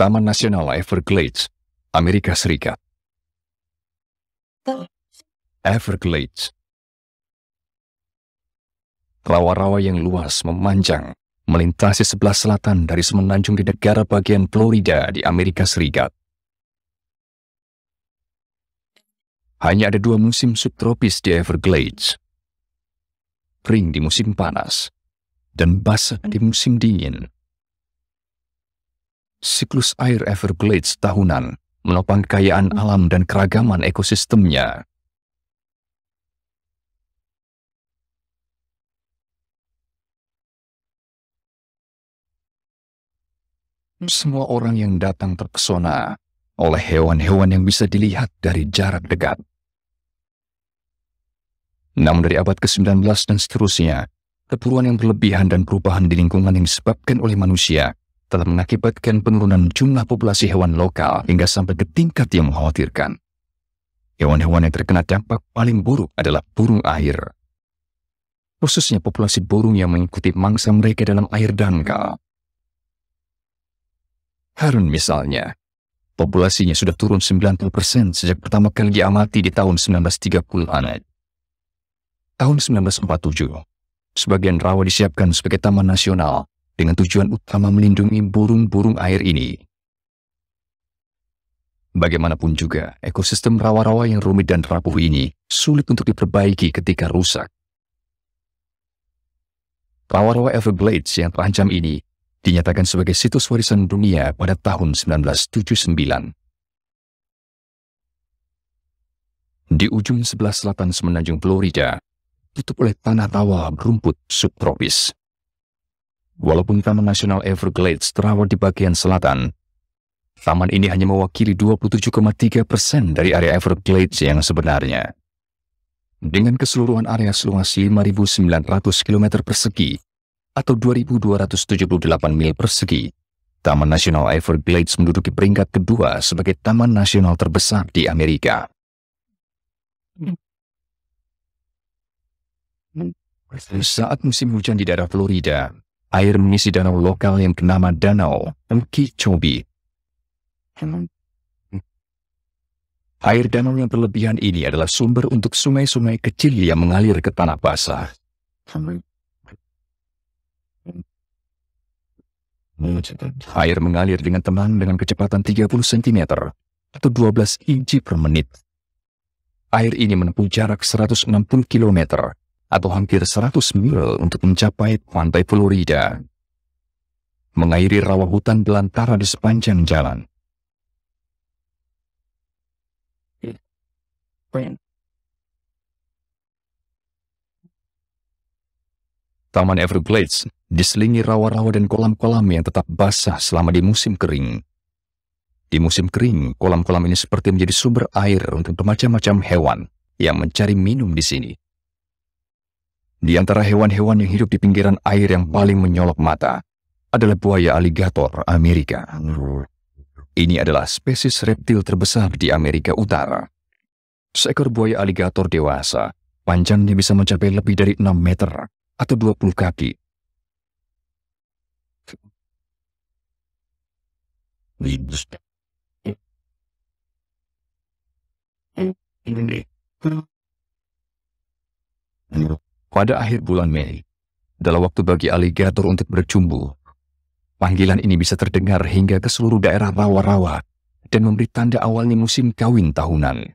Taman Nasional Everglades, Amerika Serikat. Everglades. Rawa-rawa yang luas memanjang, melintasi sebelah selatan dari semenanjung di negara bagian Florida di Amerika Serikat. Hanya ada 2 musim subtropis di Everglades. Kering di musim panas, dan basah di musim dingin. Siklus air Everglades tahunan menopang kekayaan alam dan keragaman ekosistemnya. Semua orang yang datang terpesona oleh hewan-hewan yang bisa dilihat dari jarak dekat. Namun dari abad ke-19 dan seterusnya, perburuan yang berlebihan dan perubahan di lingkungan yang disebabkan oleh manusia telah mengakibatkan penurunan jumlah populasi hewan lokal hingga sampai ke tingkat yang mengkhawatirkan. Hewan-hewan yang terkena dampak paling buruk adalah burung air. Khususnya populasi burung yang mengikuti mangsa mereka dalam air dangkal. Heron misalnya, populasinya sudah turun 90% sejak pertama kali diamati di tahun 1930-an. Tahun 1947, sebagian rawa disiapkan sebagai taman nasional dengan tujuan utama melindungi burung-burung air ini. Bagaimanapun juga, ekosistem rawa-rawa yang rumit dan rapuh ini sulit untuk diperbaiki ketika rusak. Rawa-rawa Everglades yang terancam ini dinyatakan sebagai situs warisan dunia pada tahun 1979. Di ujung sebelah selatan semenanjung Florida, tutup oleh tanah rawa berumput subtropis. Walaupun Taman Nasional Everglades terawat di bagian selatan, taman ini hanya mewakili 27,3% dari area Everglades yang sebenarnya. Dengan keseluruhan area seluas 5.900 km persegi, atau 2.278 mil persegi, Taman Nasional Everglades menduduki peringkat kedua sebagai taman nasional terbesar di Amerika. Saat musim hujan di daerah Florida, air mengisi danau lokal yang bernama Danau Okeechobee. Air danau yang berlebihan ini adalah sumber untuk sungai-sungai kecil yang mengalir ke tanah basah. Air mengalir dengan tenang dengan kecepatan 30 cm atau 12 inci per menit. Air ini menempuh jarak 160 km atau hampir 100 mil untuk mencapai pantai Florida. Mengairi rawa hutan belantara di sepanjang jalan. Taman Everglades diselingi rawa-rawa dan kolam-kolam yang tetap basah selama di musim kering. Di musim kering, kolam-kolam ini seperti menjadi sumber air untuk bermacam-macam hewan yang mencari minum di sini. Di antara hewan-hewan yang hidup di pinggiran air yang paling menyolok mata adalah buaya aligator Amerika. Ini adalah spesies reptil terbesar di Amerika Utara. Seekor buaya aligator dewasa, panjangnya bisa mencapai lebih dari 6 meter atau 20 kaki. Pada akhir bulan Mei, adalah waktu bagi aligator untuk bercumbu. Panggilan ini bisa terdengar hingga ke seluruh daerah rawa-rawa dan memberi tanda awalnya musim kawin tahunan.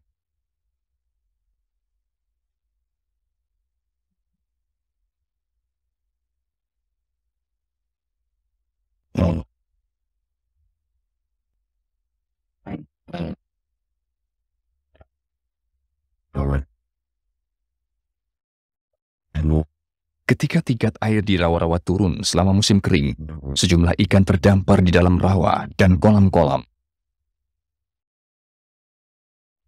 Ketika tingkat air di rawa-rawa turun selama musim kering, sejumlah ikan terdampar di dalam rawa dan kolam-kolam.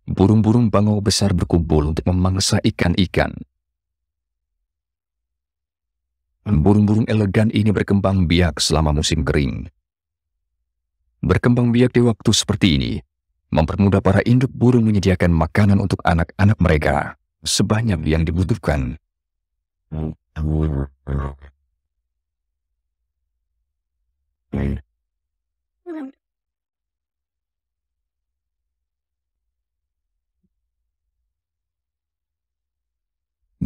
Burung-burung bangau besar berkumpul untuk memangsa ikan-ikan. Burung-burung elegan ini berkembang biak selama musim kering. Berkembang biak di waktu seperti ini mempermudah para induk burung menyediakan makanan untuk anak-anak mereka sebanyak yang dibutuhkan.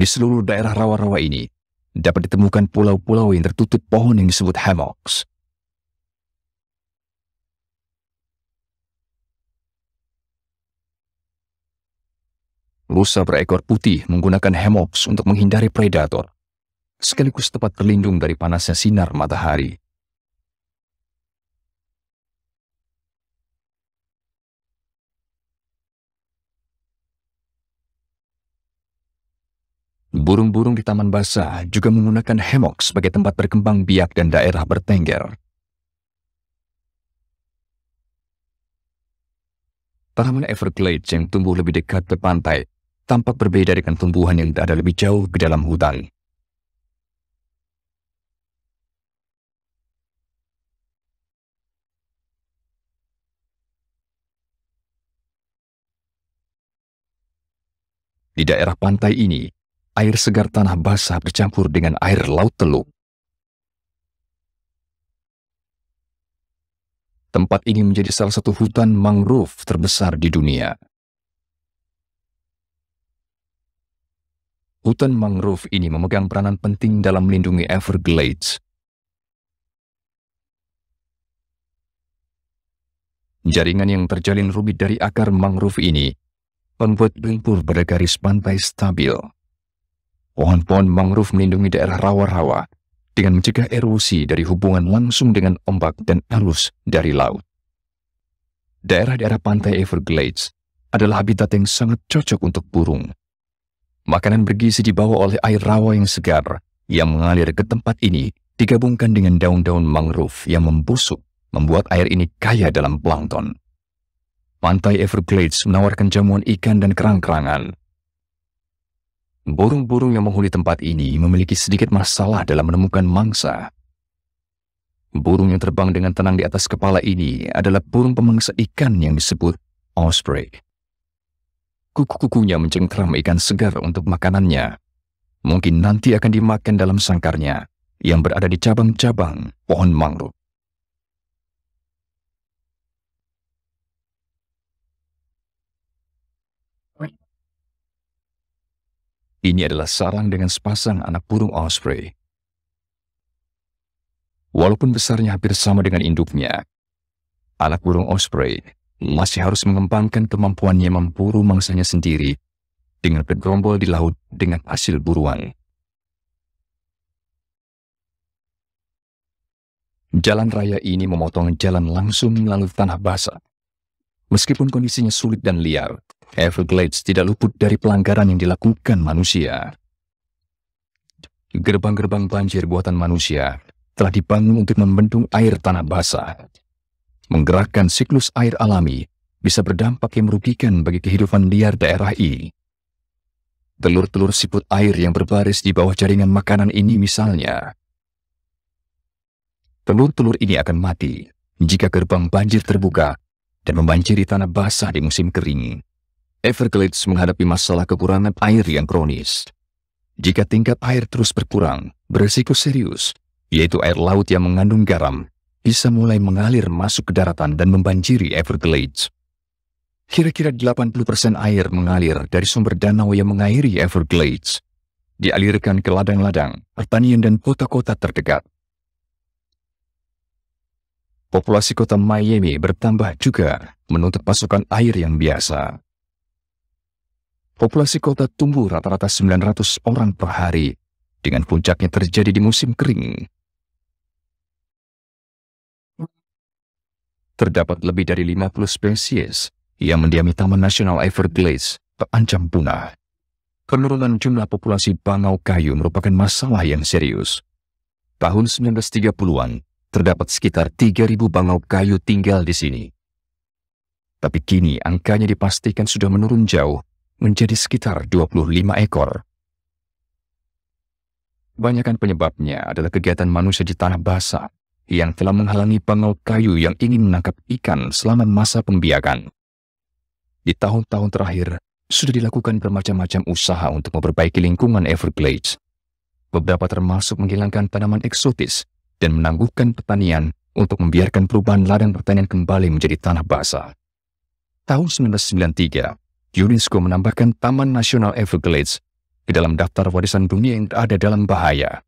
Di seluruh daerah rawa-rawa ini, dapat ditemukan pulau-pulau yang tertutup pohon yang disebut hammocks. Rusa berekor putih menggunakan hammocks untuk menghindari predator, sekaligus tempat berlindung dari panasnya sinar matahari. Burung-burung di taman basah juga menggunakan hammock sebagai tempat berkembang biak dan daerah bertengger. Tanaman Everglades yang tumbuh lebih dekat ke pantai tampak berbeda dengan tumbuhan yang ada lebih jauh ke dalam hutan. Di daerah pantai ini, air segar tanah basah bercampur dengan air laut Teluk. Tempat ini menjadi salah satu hutan mangrove terbesar di dunia. Hutan mangrove ini memegang peranan penting dalam melindungi Everglades. Jaringan yang terjalin rumit dari akar mangrove ini membuat lumpur pada garis pantai stabil. Pohon-pohon mangrove melindungi daerah rawa-rawa dengan mencegah erosi dari hubungan langsung dengan ombak dan arus dari laut. Daerah-daerah pantai Everglades adalah habitat yang sangat cocok untuk burung. Makanan bergizi dibawa oleh air rawa yang segar yang mengalir ke tempat ini digabungkan dengan daun-daun mangrove yang membusuk, membuat air ini kaya dalam plankton. Pantai Everglades menawarkan jamuan ikan dan kerang-kerangan. Burung-burung yang menghuni tempat ini memiliki sedikit masalah dalam menemukan mangsa. Burung yang terbang dengan tenang di atas kepala ini adalah burung pemangsa ikan yang disebut osprey. Kuku-kukunya mencengkram ikan segar untuk makanannya. Mungkin nanti akan dimakan dalam sangkarnya yang berada di cabang-cabang pohon mangrove. Ini adalah sarang dengan sepasang anak burung osprey. Walaupun besarnya hampir sama dengan induknya, anak burung osprey masih harus mengembangkan kemampuannya memburu mangsanya sendiri dengan bergerombol di laut dengan hasil buruan. Jalan raya ini memotong jalan langsung melalui tanah basah. Meskipun kondisinya sulit dan liar, Everglades tidak luput dari pelanggaran yang dilakukan manusia. Gerbang-gerbang banjir buatan manusia telah dibangun untuk membendung air tanah basah. Menggerakkan siklus air alami bisa berdampak yang merugikan bagi kehidupan liar daerah ini. Telur-telur siput air yang berbaris di bawah jaringan makanan ini misalnya. Telur-telur ini akan mati jika gerbang banjir terbuka dan membanjiri tanah basah di musim kering. Everglades menghadapi masalah kekurangan air yang kronis. Jika tingkat air terus berkurang, berisiko serius, yaitu air laut yang mengandung garam, bisa mulai mengalir masuk ke daratan dan membanjiri Everglades. Kira-kira 80% air mengalir dari sumber danau yang mengairi Everglades, dialirkan ke ladang-ladang, pertanian dan kota-kota terdekat. Populasi kota Miami bertambah juga menuntut pasokan air yang biasa. Populasi kota tumbuh rata-rata 900 orang per hari, dengan puncaknya terjadi di musim kering. Terdapat lebih dari 50 spesies yang mendiami Taman Nasional Everglades terancam punah. Penurunan jumlah populasi bangau kayu merupakan masalah yang serius. Tahun 1930-an, terdapat sekitar 3.000 bangau kayu tinggal di sini. Tapi kini angkanya dipastikan sudah menurun jauh menjadi sekitar 25 ekor. Banyakan penyebabnya adalah kegiatan manusia di tanah basah yang telah menghalangi bangau kayu yang ingin menangkap ikan selama masa pembiakan. Di tahun-tahun terakhir, sudah dilakukan bermacam-macam usaha untuk memperbaiki lingkungan Everglades. Beberapa termasuk menghilangkan tanaman eksotis dan menangguhkan pertanian untuk membiarkan perubahan ladang pertanian kembali menjadi tanah basah. Tahun 1993, UNESCO menambahkan Taman Nasional Everglades di dalam daftar warisan dunia yang ada dalam bahaya.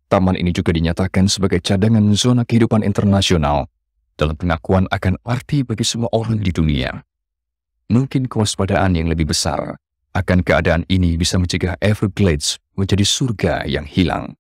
Taman ini juga dinyatakan sebagai cadangan zona kehidupan internasional dalam pengakuan akan arti bagi semua orang di dunia. Mungkin kewaspadaan yang lebih besar akan keadaan ini bisa mencegah Everglades menjadi surga yang hilang.